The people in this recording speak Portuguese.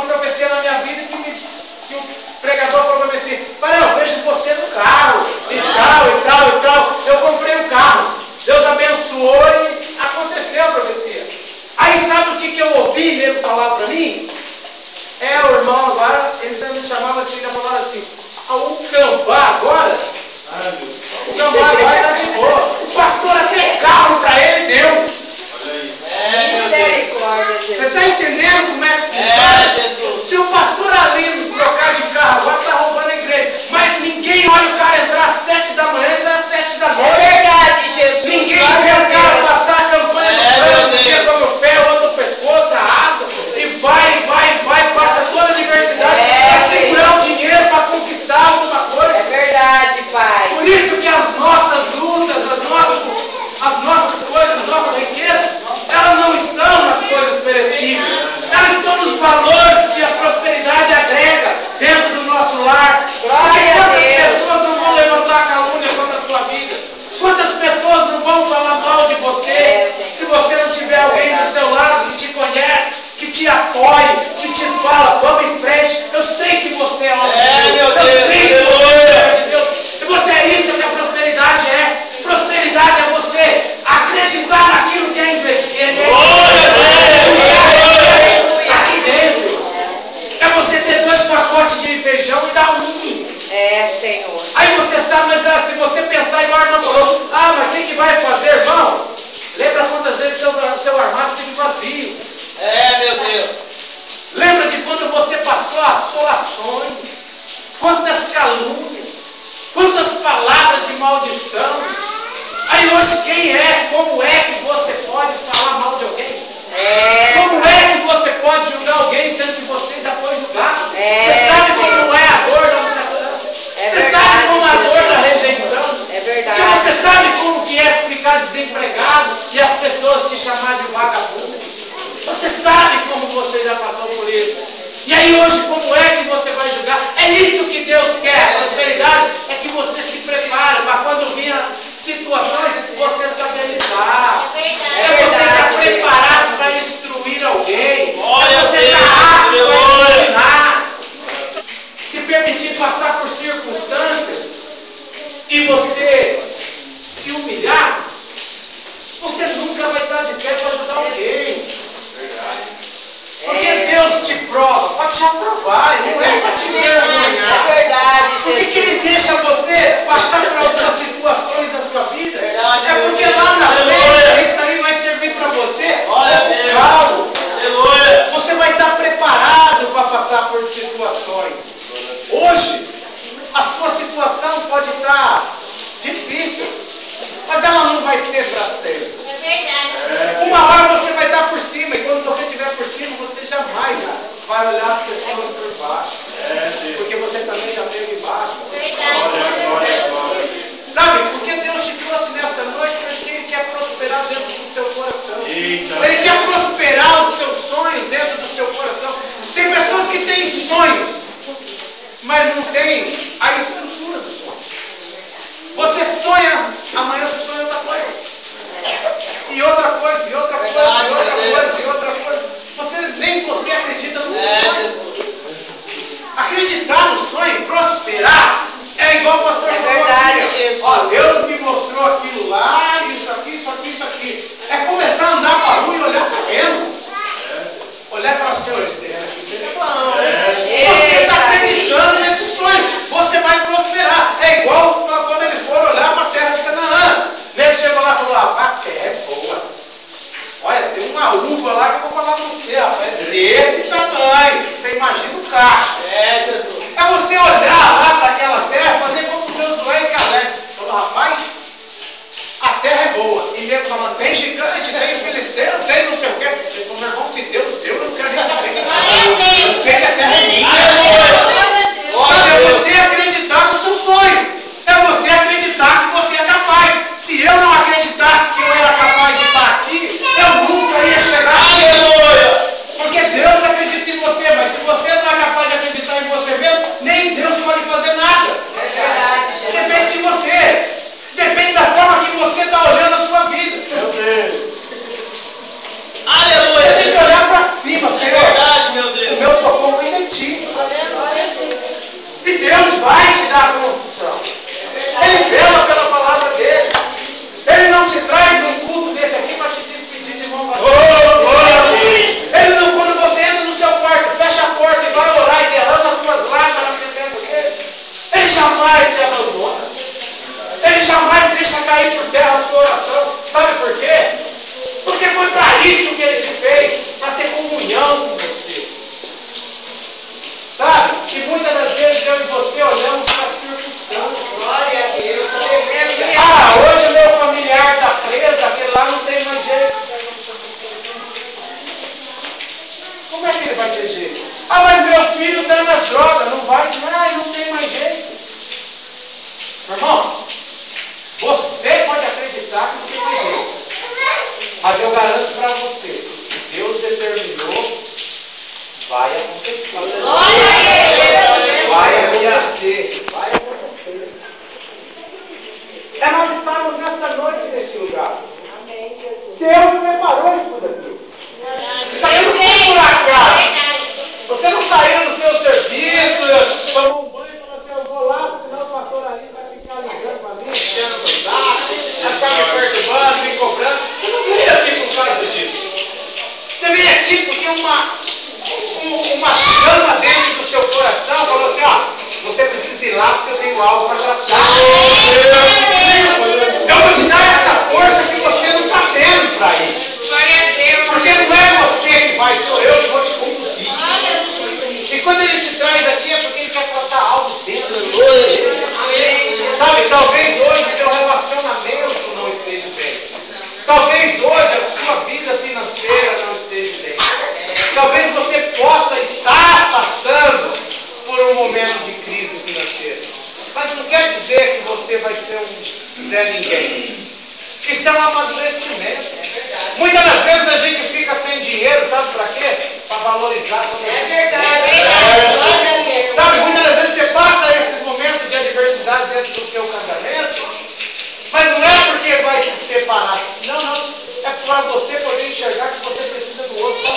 uma profecia na minha vida que o pregador falou para mim assim: eu vejo você no carro, e tal. Eu comprei um carro. Deus abençoou e aconteceu a profecia. Aí sabe o que eu ouvi ele falar para mim? O irmão agora, ele me chamava assim, ele falava assim: o Gambá agora, está de boa. O pastor até carro para ele deu. Misericórdia, Jesus. Você está entendendo como é que funciona? Jesus. Se o pastor ali trocar de carro agora está roubando a igreja, mas ninguém olha o cara entrar às 7 da manhã e sair às 7 da noite. É verdade, Jesus. Ninguém vê o cara passar a campanha no frango, um dia come o pé, outro no pescoço, a asa, e vai, passa toda a diversidade para segurar o dinheiro, para conquistar alguma coisa. É verdade, Pai. Por isso que as nossas lutas, as nossas coisas, nossa riqueza, elas não estão nas coisas perecíveis. Elas estão nos valores que a prosperidade agrega dentro do nosso lar. Quantas pessoas não vão levantar a calúnia contra a tua vida? Quantas pessoas não vão falar mal de você? Se você não tiver alguém do seu lado que te conhece, que te apoie, que te fala: vamos em frente. Eu sei que você é homem de Deus. Eu sei que você é homem de Deus. E você é isso que a prosperidade é. Prosperidade é você acreditar naquilo que é investir. Aqui dentro. É você ter 2 pacotes de feijão e dar um. Senhor. Aí você sabe, mas se você pensar igual a irmã falou: mas quem que vai fazer, irmão? Lembra quantas vezes seu armário teve vazio? Meu Deus. Lembra de quando você passou assolações? Quantas calúnias? Quantas palavras de maldição? Aí hoje como é que você pode falar mal de alguém? Como é que você pode julgar alguém sendo que você já foi julgado? Você sabe como é a dor da humilhação? Você sabe como é a dor da rejeição? É verdade. Porque você sabe como que é ficar desempregado e as pessoas te chamar de vagabundo? Você sabe como você já passou por isso. E aí hoje como é que você vai julgar? É isso que Deus quer. A prosperidade é que você se prepare para quando vir situações você saber lidar. É você estar preparado para instruir alguém. É você estar apto para ensinar. Se permitir passar por circunstâncias e você se humilhar, você nunca vai estar de pé para ajudar alguém. Porque Deus te prova, para te aprovar, não é para te envergonhar. É verdade, Por que Ele deixa você passar por outras situações da sua vida? Verdade, É porque lá na frente isso aí vai servir para você como calmo. Você vai estar preparado para passar por situações. Hoje, a sua situação pode estar difícil, mas ela não vai ser para sempre. Uma hora você vai estar por cima, e quando você estiver por cima, você jamais vai olhar as pessoas por baixo. Porque você também já esteve embaixo. Sabe, porque Deus te trouxe nesta noite porque Ele quer prosperar dentro do seu coração. Ele quer prosperar os seus sonhos dentro do seu coração. Tem pessoas que têm sonhos, mas não tem a estrutura do sonho. Você sonha, amanhã você sonha outra coisa. E outra coisa, e outra coisa, e outra coisa, e outra coisa. Nem você acredita no sonho. Acreditar no sonho, prosperar, é igual o pastor falou assim: Deus me mostrou aquilo lá, isso aqui. É começar a andar para a rua e olhar para terreno. Olhar e falar: Senhor, esse terreno aqui seria bom. Você está acreditando nesse sonho, você vai prosperar. É igual quando eles foram olhar para a terra de Canaã. Ele chegou lá e falou: a terra é boa. Olha, tem uma uva lá que eu vou falar para você, rapaz. Desse tamanho. Você imagina o cacho. Jesus. É você olhar lá para aquela terra, fazer como Josué e Caleb. Falou: rapaz, a terra é boa. E mesmo falando: tem gigante, tem filisteu, tem não sei o quê. Ele falou: meu irmão, se Deus deu, eu não quero nem saber quem é. Eu sei que a terra é minha. Sabe, é você acreditar no seu sonho. É você acreditar que você é capaz. Se eu não acreditasse que eu era capaz de estar aqui, eu nunca ia chegar aqui. Porque Deus acredita em você, mas se você não é capaz de acreditar em você mesmo, nem Deus pode fazer nada. Depende de você. Depende da forma que você está olhando a sua vida. Meu Deus. Aleluia. Você tem que olhar para cima, Senhor. É verdade, meu Deus. O meu socorro ti. E Deus vai te dar condição. Ele vela pela palavra dele. Ele não te traz num culto desse aqui para te despedir de mão vazia. Ele não, quando você entra no seu quarto, fecha a porta e vai orar e derrama as suas lágrimas na presença dele, ele jamais te abandona. Ele jamais deixa cair por terra a sua oração. Sabe por quê? Porque foi para isso que ele te fez, para ter comunhão com você. Sabe? E muitas das vezes eu e você olhamos para as circunstâncias. Glória a Deus. Hoje o meu familiar está preso, aquele lá não tem mais jeito. Como é que ele vai ter jeito? Mas meu filho está nas drogas, não vai? Não tem mais jeito. Irmão, você pode acreditar que não tem mais jeito. Mas eu garanto para você que se Deus determinou, vai acontecer. Vai acontecer. Vai acontecer. Nós estamos nesta noite neste lugar. Deus preparou isso tudo aqui. Saiu tudo por acaso. Você não saiu do seu serviço, tomou um banho e falou assim, eu vou lá, senão o pastor ali vai ficar ligando para mim, enchendo no saco, vai ficar me perturbando, me cobrando. Você não veio aqui por causa disso. Você veio aqui porque uma chama dentro do seu coração falou assim, você precisa ir lá porque eu tenho algo para tratar. Eu vou te dar essa força que você não está tendo para ir. Porque não é você que vai, sou eu que vou te conduzir. E quando ele te traz aqui é porque ele quer tratar algo dentro de você. Sabe, talvez hoje o seu relacionamento não esteja bem. Talvez hoje a sua vida financeira não esteja bem. Talvez você possa estar passando por um momento de crise financeira. Mas não quer dizer que você vai ser um Zé Ninguém. Isso é um amadurecimento. Muitas das vezes a gente fica sem dinheiro, sabe para quê? Para valorizar. É verdade. Sabe, muitas das vezes você passa esses momentos de adversidade dentro do seu casamento, mas não é porque vai se separar. Não. É para você poder enxergar que você precisa do outro.